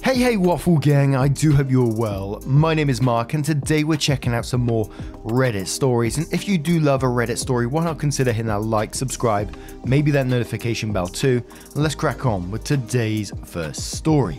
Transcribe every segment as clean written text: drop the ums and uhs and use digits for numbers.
Hey Waffle Gang, I do hope you're well. My name is Mark and today we're checking out some more Reddit stories, and if you do love a Reddit story, why not consider hitting that like, subscribe, maybe that notification bell too, and let's crack on with today's first story.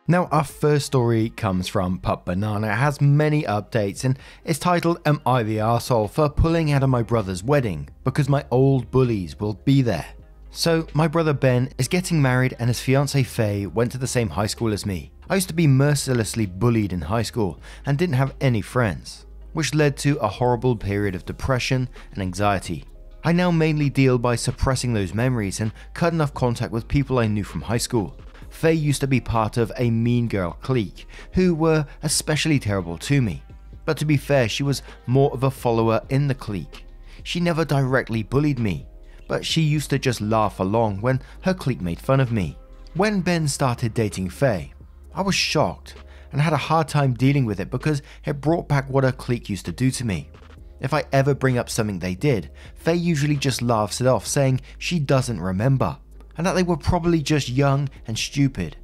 Now, our first story comes from Pup Banana. It has many updates and it's titled, "Am I the arsehole for pulling out of my brother's wedding because my old bullies will be there?" So, my brother Ben is getting married and his fiancée Faye went to the same high school as me. I used to be mercilessly bullied in high school and didn't have any friends, which led to a horrible period of depression and anxiety. I now mainly deal by suppressing those memories and cutting off contact with people I knew from high school. Faye used to be part of a mean girl clique who were especially terrible to me, but to be fair, she was more of a follower in the clique. She never directly bullied me, but she used to just laugh along when her clique made fun of me. When Ben started dating Faye, I was shocked and had a hard time dealing with it because it brought back what her clique used to do to me. If I ever bring up something they did, Faye usually just laughs it off, saying she doesn't remember, and that they were probably just young and stupid.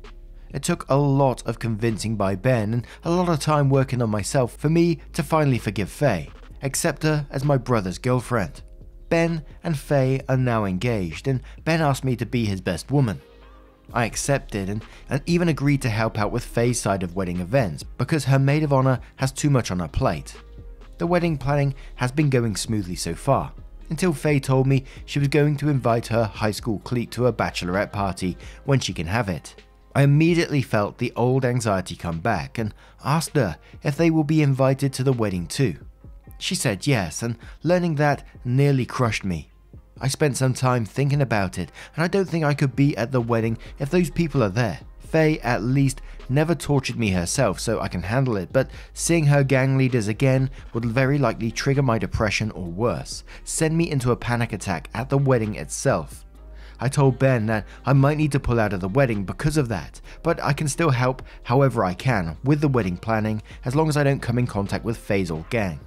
It took a lot of convincing by Ben and a lot of time working on myself for me to finally forgive Faye, accept her as my brother's girlfriend. Ben and Faye are now engaged and Ben asked me to be his best woman. I accepted and even agreed to help out with Faye's side of wedding events because her maid of honor has too much on her plate. The wedding planning has been going smoothly so far, until Faye told me she was going to invite her high school clique to a bachelorette party when she can have it. I immediately felt the old anxiety come back and asked her if they will be invited to the wedding too. She said yes, and learning that nearly crushed me. I spent some time thinking about it, and I don't think I could be at the wedding if those people are there. Faye at least never tortured me herself, so I can handle it, but seeing her gang leaders again would very likely trigger my depression or worse, send me into a panic attack at the wedding itself. I told Ben that I might need to pull out of the wedding because of that, but I can still help however I can with the wedding planning as long as I don't come in contact with Faye's old gang.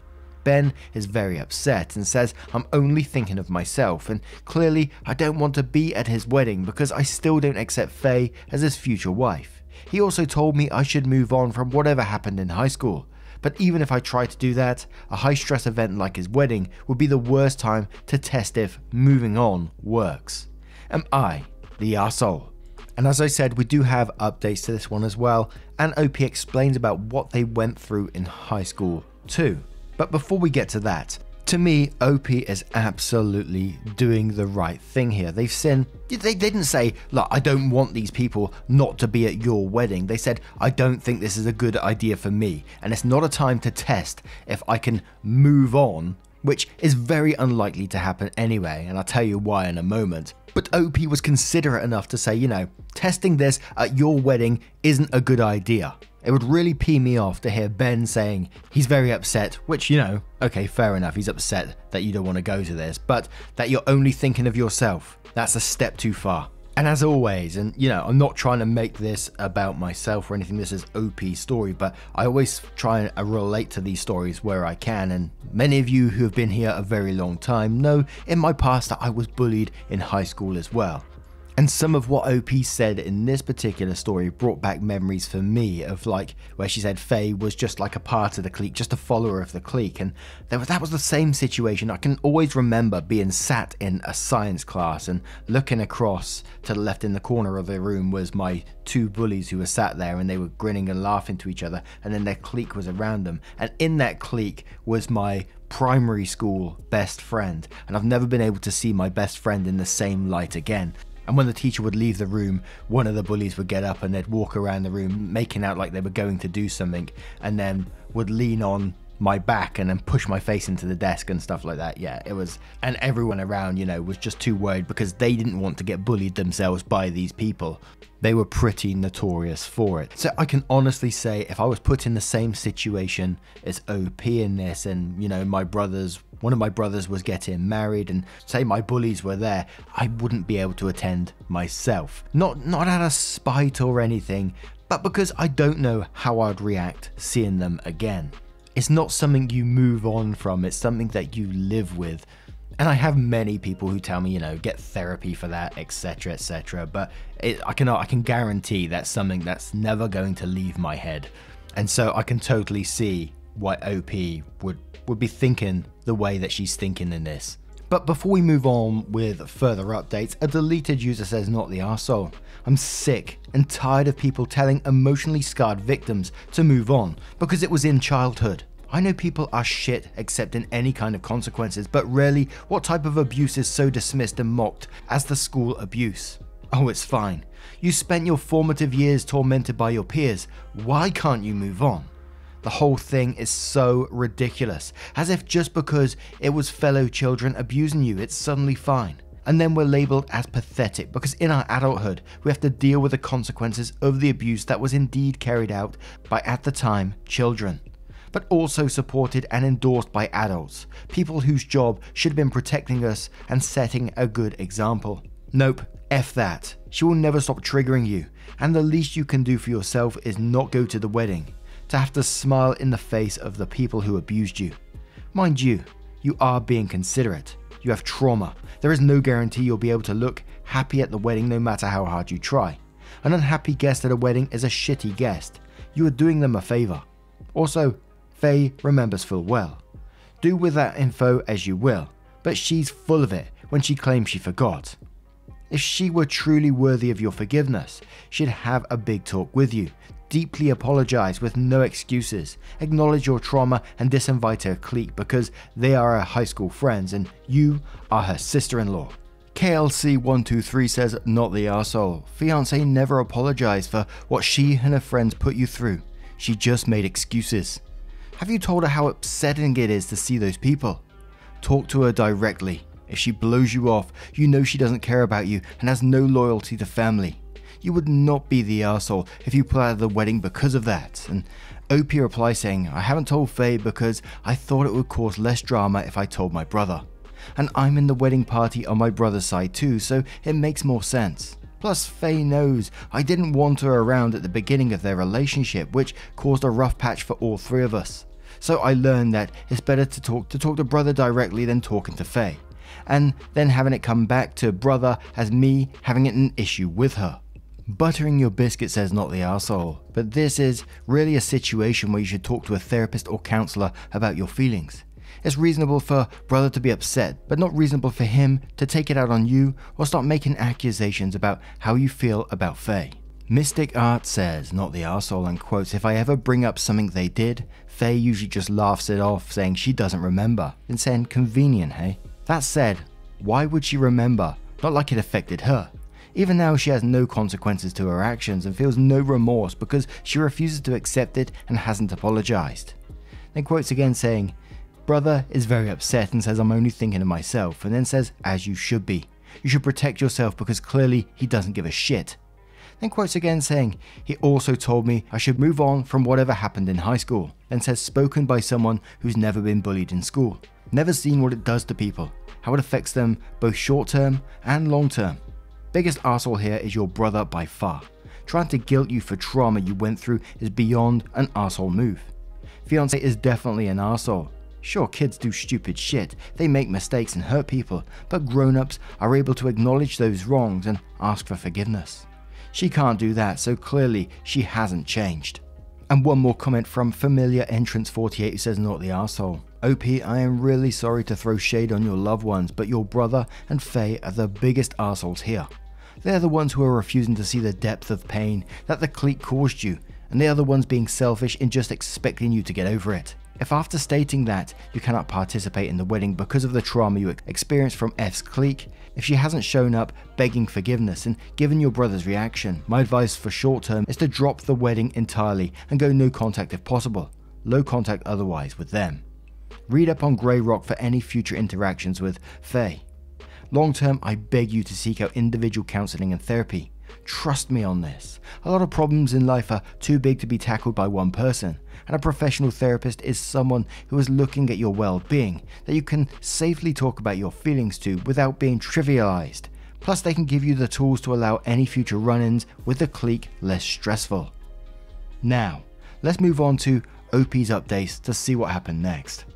Ben is very upset and says I'm only thinking of myself, and clearly I don't want to be at his wedding because I still don't accept Faye as his future wife. He also told me I should move on from whatever happened in high school, but even if I try to do that, a high stress event like his wedding would be the worst time to test if moving on works. Am I the arsehole? And as I said, we do have updates to this one as well, and OP explains about what they went through in high school too. But before we get to that, to me, OP is absolutely doing the right thing here. They didn't say, look, I don't want these people not to be at your wedding. They said, I don't think this is a good idea for me, and it's not a time to test if I can move on, which is very unlikely to happen anyway, and I'll tell you why in a moment. But OP was considerate enough to say, testing this at your wedding isn't a good idea. It would really pee me off to hear Ben saying he's very upset, which, okay, fair enough, he's upset that you don't want to go to this, but that you're only thinking of yourself. That's a step too far. And as always, and I'm not trying to make this about myself or anything, this is OP's story, but I always try and relate to these stories where I can, and many of you who have been here a very long time know in my past that I was bullied in high school as well. And some of what OP said in this particular story brought back memories for me of where she said Faye was just like a part of the clique, just a follower of the clique, and that was the same situation. I can always remember being sat in a science class and looking across to the left in the corner of the room was my two bullies who were sat there and they were grinning and laughing to each other, and then their clique was around them, and in that clique was my primary school best friend, and I've never been able to see my best friend in the same light again. And when the teacher would leave the room, one of the bullies would get up and they'd walk around the room making out like they were going to do something, and then would lean on my back and then push my face into the desk and stuff like that. Yeah, it was, and everyone around, was just too worried because they didn't want to get bullied themselves by these people. They were pretty notorious for it. So I can honestly say if I was put in the same situation as OP in this, and one of my brothers was getting married and say my bullies were there, I wouldn't be able to attend myself. Not out of spite or anything, but because I don't know how I'd react seeing them again. It's not something you move on from, it's something that you live with. And I have many people who tell me, you know, get therapy for that, etc, etc. But I can guarantee that's something that's never going to leave my head. And so I can totally see why OP would be thinking the way that she's thinking in this. But before we move on with further updates, a deleted user says, not the arsehole. I'm sick and tired of people telling emotionally scarred victims to move on because it was in childhood. I know people are shit accepting any kind of consequences, but rarely what type of abuse is so dismissed and mocked as the school abuse. Oh, it's fine. You spent your formative years tormented by your peers. Why can't you move on? The whole thing is so ridiculous, as if just because it was fellow children abusing you, it's suddenly fine. And then we're labelled as pathetic because in our adulthood, we have to deal with the consequences of the abuse that was indeed carried out by, at the time, children, but also supported and endorsed by adults, people whose job should have been protecting us and setting a good example. Nope, F that. She will never stop triggering you, and the least you can do for yourself is not go to the wedding, to have to smile in the face of the people who abused you. Mind you, you are being considerate. You have trauma. There is no guarantee you'll be able to look happy at the wedding no matter how hard you try. An unhappy guest at a wedding is a shitty guest. You are doing them a favour. Also, Faye remembers full well. Do with that info as you will, but she's full of it when she claims she forgot. If she were truly worthy of your forgiveness, she'd have a big talk with you, deeply apologise with no excuses, acknowledge your trauma and disinvite her clique because they are her high school friends and you are her sister-in-law. KLC123 says, not the arsehole. Fiancé never apologised for what she and her friends put you through. She just made excuses. Have you told her how upsetting it is to see those people? Talk to her directly. If she blows you off, you know she doesn't care about you and has no loyalty to family. You would not be the arsehole if you pull out of the wedding because of that. And OP replies saying, I haven't told Faye because I thought it would cause less drama if I told my brother. And I'm in the wedding party on my brother's side too, so it makes more sense. Plus, Faye knows I didn't want her around at the beginning of their relationship, which caused a rough patch for all three of us. So I learned that it's better to talk to brother directly than talking to Faye, and then having it come back to brother as me having an issue with her. Buttering your biscuit says, not the arsehole, but this is really a situation where you should talk to a therapist or counsellor about your feelings. It's reasonable for brother to be upset, but not reasonable for him to take it out on you or start making accusations about how you feel about Faye. Mystic Art says, not the arsehole, and quotes, if I ever bring up something they did, Faye usually just laughs it off saying she doesn't remember, and saying convenient, hey? That said, why would she remember? Not like it affected her. Even now she has no consequences to her actions and feels no remorse because she refuses to accept it and hasn't apologised. Then quotes again saying, brother is very upset and says I'm only thinking of myself, and then says, as you should be. You should protect yourself because clearly he doesn't give a shit. Then quotes again saying, he also told me I should move on from whatever happened in high school. Then says, spoken by someone who's never been bullied in school. Never seen what it does to people, how it affects them both short term and long term. Biggest arsehole here is your brother by far. Trying to guilt you for trauma you went through is beyond an arsehole move. Fiancé is definitely an arsehole. Sure, kids do stupid shit, they make mistakes and hurt people, but grown-ups are able to acknowledge those wrongs and ask for forgiveness. She can't do that, so clearly she hasn't changed. And one more comment from Familiar Entrance 48 who says, not the arsehole. OP, I am really sorry to throw shade on your loved ones, but your brother and Faye are the biggest arseholes here. They're the ones who are refusing to see the depth of pain that the clique caused you, and they are the ones being selfish in just expecting you to get over it. If after stating that you cannot participate in the wedding because of the trauma you experienced from F's clique, if she hasn't shown up begging forgiveness and given your brother's reaction, my advice for short term is to drop the wedding entirely and go no contact if possible, low contact otherwise with them. Read up on Grey Rock for any future interactions with Faye. Long term, I beg you to seek out individual counselling and therapy. Trust me on this. A lot of problems in life are too big to be tackled by one person, and a professional therapist is someone who is looking at your well-being, that you can safely talk about your feelings to without being trivialized. Plus they can give you the tools to allow any future run-ins with the clique less stressful. Now, let's move on to OP's updates to see what happened next.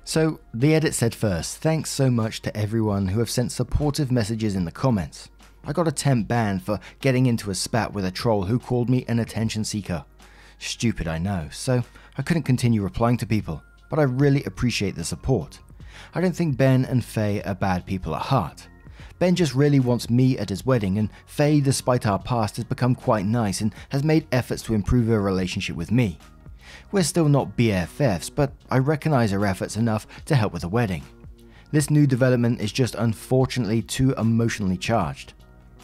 So the edit said first, thanks so much to everyone who have sent supportive messages in the comments. I got a temp ban for getting into a spat with a troll who called me an attention seeker. Stupid, I know, so I couldn't continue replying to people, but I really appreciate the support. I don't think Ben and Faye are bad people at heart. Ben just really wants me at his wedding, and Faye, despite our past, has become quite nice and has made efforts to improve her relationship with me. We're still not BFFs, but I recognise her efforts enough to help with the wedding. This new development is just unfortunately too emotionally charged.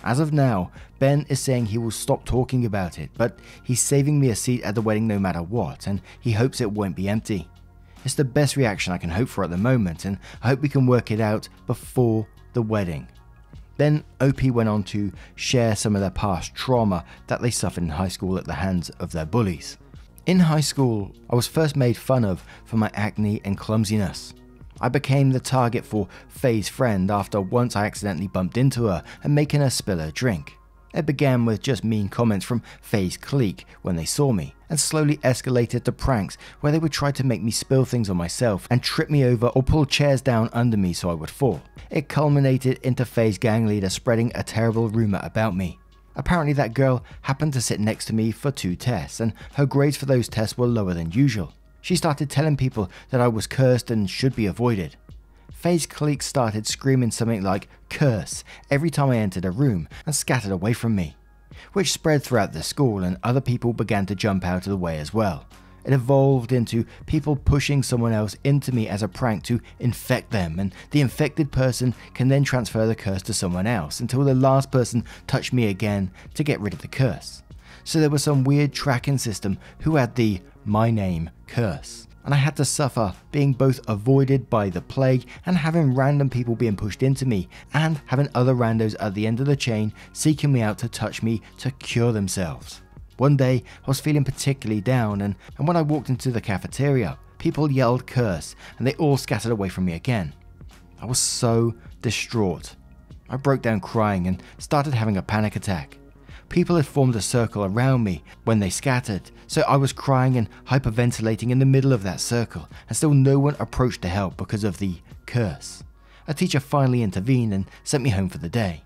As of now, Ben is saying he will stop talking about it, but he's saving me a seat at the wedding no matter what, and he hopes it won't be empty. It's the best reaction I can hope for at the moment, and I hope we can work it out before the wedding. Then OP went on to share some of their past trauma that they suffered in high school at the hands of their bullies. In high school, I was first made fun of for my acne and clumsiness. I became the target for Faye's friend after once I accidentally bumped into her and making her spill her drink. It began with just mean comments from Faye's clique when they saw me, and slowly escalated to pranks where they would try to make me spill things on myself and trip me over or pull chairs down under me so I would fall. It culminated into Faye's gang leader spreading a terrible rumour about me. Apparently that girl happened to sit next to me for 2 tests, and her grades for those tests were lower than usual. She started telling people that I was cursed and should be avoided. Faye's clique started screaming something like "curse" every time I entered a room and scattered away from me, which spread throughout the school, and other people began to jump out of the way as well. It evolved into people pushing someone else into me as a prank to infect them, and the infected person can then transfer the curse to someone else until the last person touched me again to get rid of the curse. So there was some weird tracking system who had the "my name" curse, and I had to suffer being both avoided by the plague and having random people being pushed into me, and having other randos at the end of the chain seeking me out to touch me to cure themselves. One day I was feeling particularly down, and when I walked into the cafeteria, people yelled "curse" and they all scattered away from me again. I was so distraught. I broke down crying and started having a panic attack. People had formed a circle around me when they scattered, so I was crying and hyperventilating in the middle of that circle, and still no one approached to help because of the curse. A teacher finally intervened and sent me home for the day.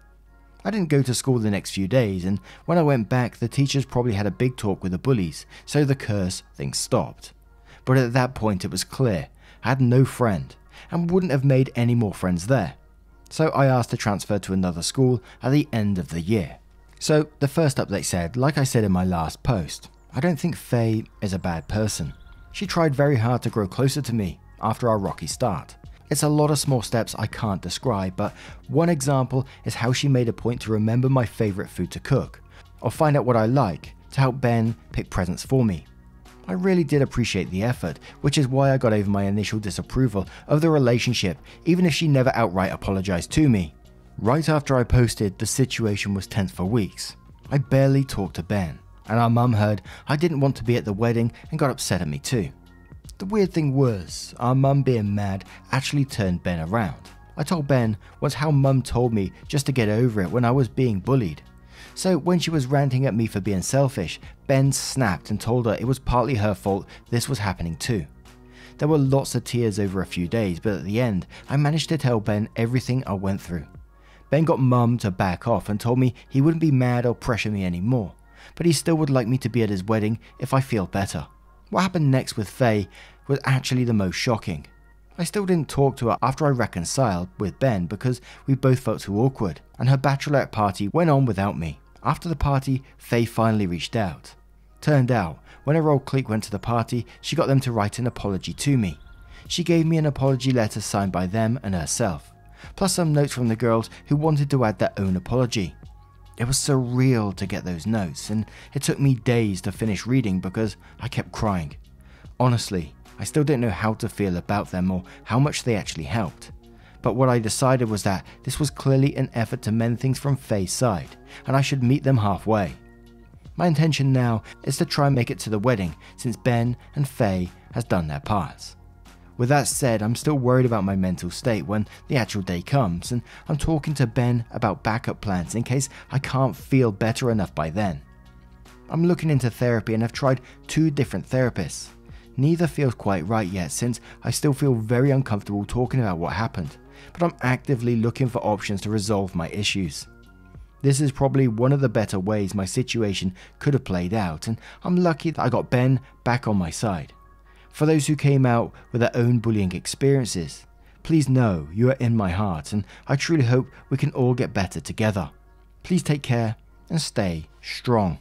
I didn't go to school the next few days, and when I went back, the teachers probably had a big talk with the bullies, so the curse thing stopped. But at that point it was clear I had no friend, and wouldn't have made any more friends there. So I asked to transfer to another school at the end of the year. So the first update said, like I said in my last post, I don't think Faye is a bad person. She tried very hard to grow closer to me after our rocky start. It's a lot of small steps I can't describe, but one example is how she made a point to remember my favourite food to cook, or find out what I like to help Ben pick presents for me. I really did appreciate the effort, which is why I got over my initial disapproval of the relationship, even if she never outright apologised to me. Right after I posted, the situation was tense for weeks. I barely talked to Ben, and our mum heard I didn't want to be at the wedding and got upset at me too. The weird thing was, our mum being mad actually turned Ben around. I told Ben once how mum told me just to get over it when I was being bullied. So when she was ranting at me for being selfish, Ben snapped and told her it was partly her fault this was happening too. There were lots of tears over a few days, but at the end, I managed to tell Ben everything I went through. Ben got mum to back off and told me he wouldn't be mad or pressure me anymore, but he still would like me to be at his wedding if I feel better. What happened next with Faye was actually the most shocking. I still didn't talk to her after I reconciled with Ben because we both felt too awkward, and her bachelorette party went on without me. After the party, Faye finally reached out. Turned out, when her old clique went to the party, she got them to write an apology to me. She gave me an apology letter signed by them and herself, plus some notes from the girls who wanted to add their own apology. It was surreal to get those notes, and it took me days to finish reading because I kept crying. Honestly, I still didn't know how to feel about them or how much they actually helped. But what I decided was that this was clearly an effort to mend things from Faye's side, and I should meet them halfway. My intention now is to try and make it to the wedding since Ben and Faye has done their parts. With that said, I'm still worried about my mental state when the actual day comes, and I'm talking to Ben about backup plans in case I can't feel better enough by then. I'm looking into therapy and have tried 2 different therapists. Neither feels quite right yet, since I still feel very uncomfortable talking about what happened, but I'm actively looking for options to resolve my issues. This is probably one of the better ways my situation could have played out, and I'm lucky that I got Ben back on my side. For those who came out with their own bullying experiences, please know you are in my heart, and I truly hope we can all get better together. Please take care and stay strong.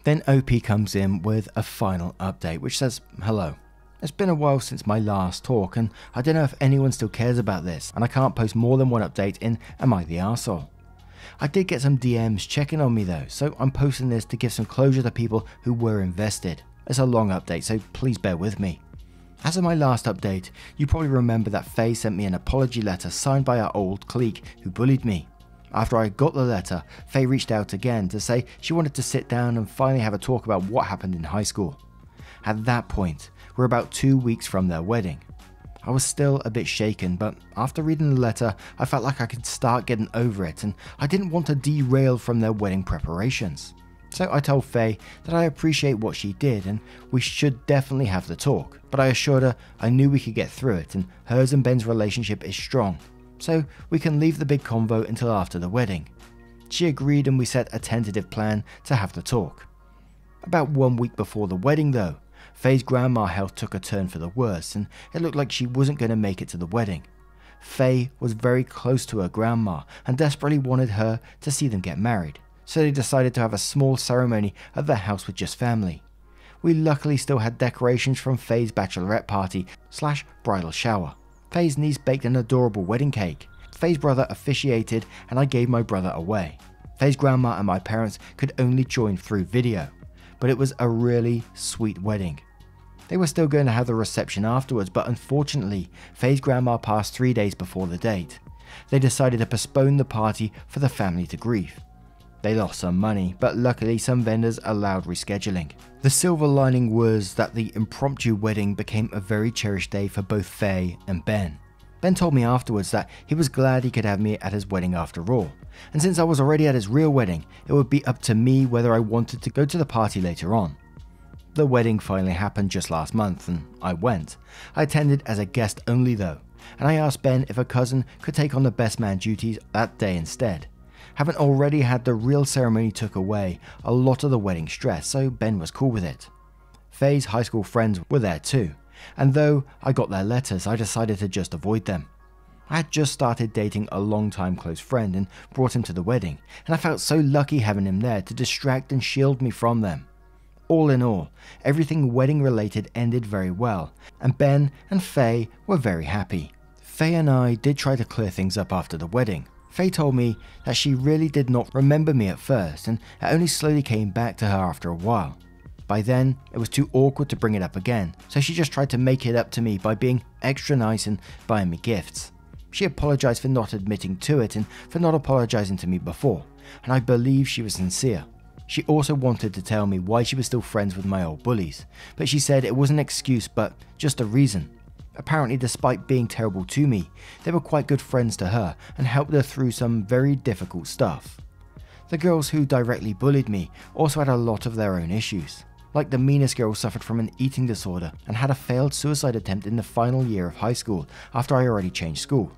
Then OP comes in with a final update which says, "Hello. It's been a while since my last talk, and I don't know if anyone still cares about this, and I can't post more than one update in Am I the Arsehole? I did get some DMs checking on me though, so I'm posting this to give some closure to people who were invested. It's a long update, so please bear with me. As of my last update, you probably remember that Faye sent me an apology letter signed by our old clique who bullied me. After I got the letter, Faye reached out again to say she wanted to sit down and finally have a talk about what happened in high school. At that point, we're about 2 weeks from their wedding. I was still a bit shaken, but after reading the letter, I felt like I could start getting over it, and I didn't want to derail from their wedding preparations. So I told Faye that I appreciate what she did and we should definitely have the talk, but I assured her I knew we could get through it and hers and Ben's relationship is strong, so we can leave the big convo until after the wedding. She agreed and we set a tentative plan to have the talk. About 1 week before the wedding though, Faye's grandma's health took a turn for the worse and it looked like she wasn't going to make it to the wedding. Faye was very close to her grandma and desperately wanted her to see them get married, so they decided to have a small ceremony at their house with just family. We luckily still had decorations from Faye's bachelorette party / bridal shower. Faye's niece baked an adorable wedding cake. Faye's brother officiated and I gave my brother away. Faye's grandma and my parents could only join through video, but it was a really sweet wedding. They were still going to have the reception afterwards, but unfortunately, Faye's grandma passed 3 days before the date. They decided to postpone the party for the family to grieve. They lost some money, but luckily some vendors allowed rescheduling. The silver lining was that the impromptu wedding became a very cherished day for both Faye and Ben. Ben told me afterwards that he was glad he could have me at his wedding after all, and since I was already at his real wedding, it would be up to me whether I wanted to go to the party later on. The wedding finally happened just last month and I went. I attended as a guest only though, and I asked Ben if a cousin could take on the best man duties that day instead. Having already had the real ceremony took away a lot of the wedding stress, so Ben was cool with it. Faye's high school friends were there too, and though I got their letters, I decided to just avoid them. I had just started dating a long-time close friend and brought him to the wedding, and I felt so lucky having him there to distract and shield me from them. All in all, everything wedding related ended very well, and Ben and Faye were very happy. Faye and I did try to clear things up after the wedding. Faye told me that she really did not remember me at first, and it only slowly came back to her after a while. By then, it was too awkward to bring it up again, so she just tried to make it up to me by being extra nice and buying me gifts. She apologized for not admitting to it and for not apologizing to me before, and I believe she was sincere. She also wanted to tell me why she was still friends with my old bullies, but she said it was an excuse but just a reason. Apparently, despite being terrible to me, they were quite good friends to her and helped her through some very difficult stuff. The girls who directly bullied me also had a lot of their own issues. Like the meanest girl suffered from an eating disorder and had a failed suicide attempt in the final year of high school after I already changed school.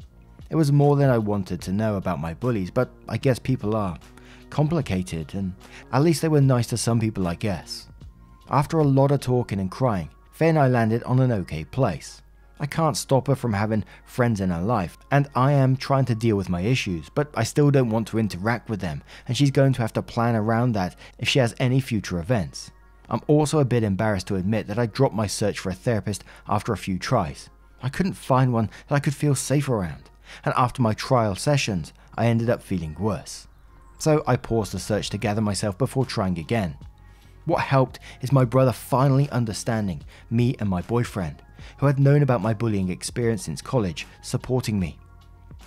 It was more than I wanted to know about my bullies, but I guess people are complicated, and at least they were nice to some people, I guess. After a lot of talking and crying, Faye and I landed on an okay place. I can't stop her from having friends in her life, and I am trying to deal with my issues, but I still don't want to interact with them, and she's going to have to plan around that if she has any future events. I'm also a bit embarrassed to admit that I dropped my search for a therapist after a few tries. I couldn't find one that I could feel safe around, and after my trial sessions, I ended up feeling worse. So I paused the search to gather myself before trying again. What helped is my brother finally understanding me and my boyfriend, who had known about my bullying experience since college, supporting me.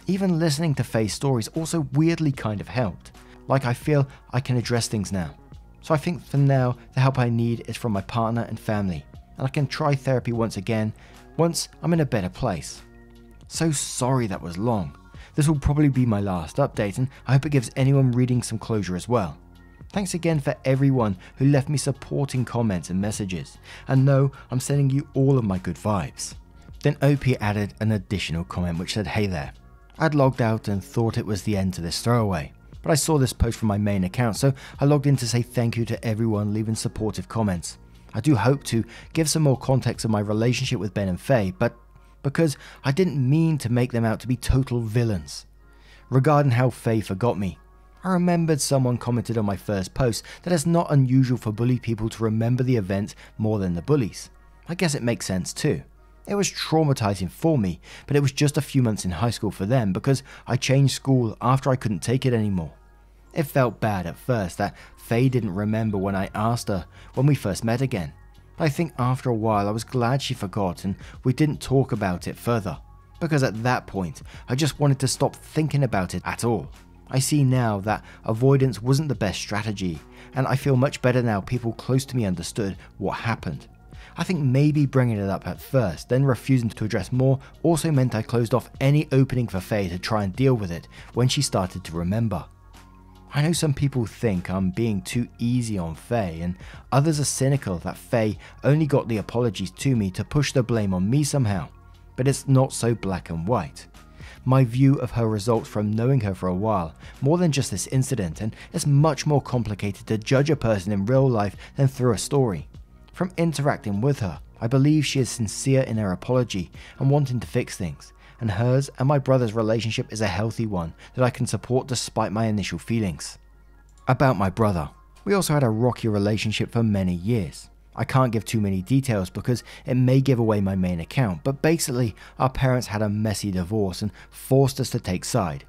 Even listening to Faye's stories also weirdly kind of helped, like I feel I can address things now. So I think for now the help I need is from my partner and family, and I can try therapy once again once I'm in a better place. So sorry that was long. This will probably be my last update, and I hope it gives anyone reading some closure as well. Thanks again for everyone who left me supporting comments and messages, and no, I'm sending you all of my good vibes. Then OP added an additional comment which said, "Hey there, I'd logged out and thought it was the end to this throwaway, but I saw this post from my main account, so I logged in to say thank you to everyone leaving supportive comments. I do hope to give some more context of my relationship with Ben and Faye, but because I didn't mean to make them out to be total villains. Regarding how Faye forgot me, I remembered someone commented on my first post that it's not unusual for bully people to remember the event more than the bullies. I guess it makes sense too. It was traumatizing for me, but it was just a few months in high school for them because I changed school after I couldn't take it anymore. It felt bad at first that Faye didn't remember when I asked her when we first met again. But I think after a while I was glad she forgot and we didn't talk about it further, because at that point I just wanted to stop thinking about it at all. I see now that avoidance wasn't the best strategy, and I feel much better now people close to me understood what happened. I think maybe bringing it up at first, then refusing to address more, also meant I closed off any opening for Faye to try and deal with it when she started to remember. I know some people think I'm being too easy on Faye, and others are cynical that Faye only got the apologies to me to push the blame on me somehow, but it's not so black and white. My view of her results from knowing her for a while, more than just this incident, and it's much more complicated to judge a person in real life than through a story. From interacting with her, I believe she is sincere in her apology and wanting to fix things, and hers and my brother's relationship is a healthy one that I can support despite my initial feelings. About my brother, we also had a rocky relationship for many years. I can't give too many details because it may give away my main account, but basically our parents had a messy divorce and forced us to take side.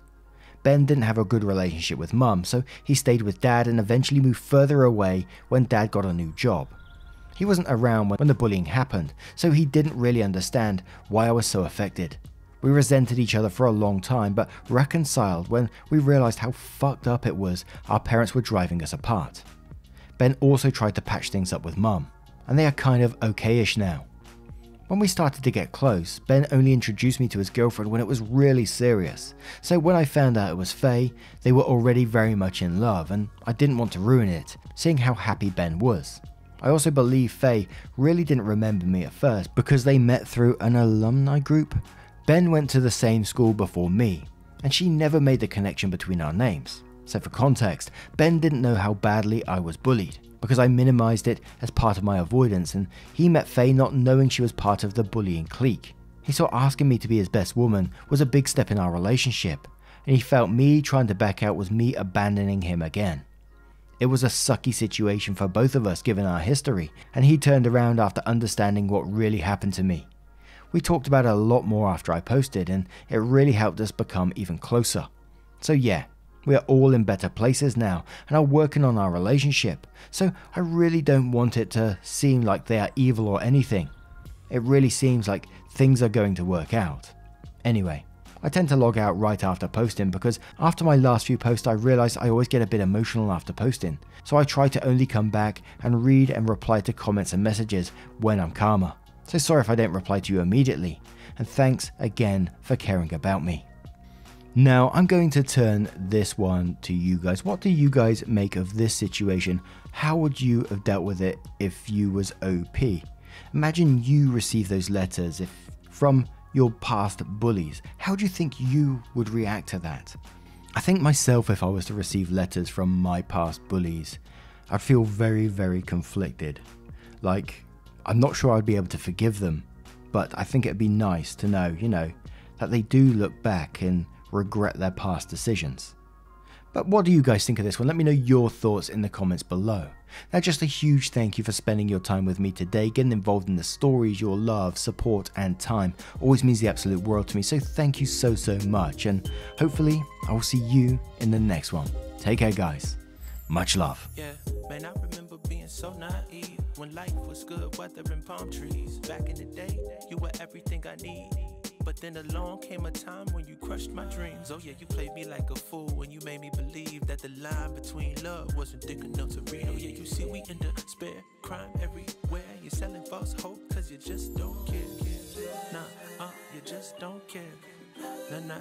Ben didn't have a good relationship with mum, so he stayed with dad and eventually moved further away when dad got a new job. He wasn't around when the bullying happened, so he didn't really understand why I was so affected. We resented each other for a long time, but reconciled when we realized how fucked up it was our parents were driving us apart. Ben also tried to patch things up with mum, and they are kind of okay-ish now. When we started to get close, Ben only introduced me to his girlfriend when it was really serious, so when I found out it was Faye, they were already very much in love, and I didn't want to ruin it, seeing how happy Ben was. I also believe Faye really didn't remember me at first because they met through an alumni group. Ben went to the same school before me, and she never made the connection between our names. So for context, Ben didn't know how badly I was bullied, because I minimized it as part of my avoidance, and he met Faye not knowing she was part of the bullying clique. He saw asking me to be his best woman was a big step in our relationship, and he felt me trying to back out was me abandoning him again. It was a sucky situation for both of us given our history, and he turned around after understanding what really happened to me. We talked about it a lot more after I posted, and it really helped us become even closer. So yeah, we are all in better places now and are working on our relationship, so I really don't want it to seem like they are evil or anything. It really seems like things are going to work out. Anyway, I tend to log out right after posting because after my last few posts I realized I always get a bit emotional after posting, so I try to only come back and read and reply to comments and messages when I'm calmer. So sorry if I don't reply to you immediately, and thanks again for caring about me. Now I'm going to turn this one to you guys. What do you guys make of this situation? How would you have dealt with it if you was OP? Imagine you received those letters from your past bullies. How do you think you would react to that? I think myself, if I was to receive letters from my past bullies, I'd feel very, very conflicted. Like, I'm not sure I'd be able to forgive them, but I think it'd be nice to know, that they do look back and regret their past decisions. But what do you guys think of this one? Let me know your thoughts in the comments below. Now, just a huge thank you for spending your time with me today. Getting involved in the stories, your love, support and time always means the absolute world to me, so thank you so much, and hopefully I will see you in the next one. Take care guys, much love. Yeah, man, I remember being so naive when life was good, weather and palm trees. Back in the day, you were everything I need. But then along came a time when you crushed my dreams. Oh yeah, you played me like a fool when you made me believe that the line between love wasn't thick enough to read. Oh yeah, you see we in despair, crime everywhere. You're selling false hope cause you just don't care. Nah, you just don't care. Nah,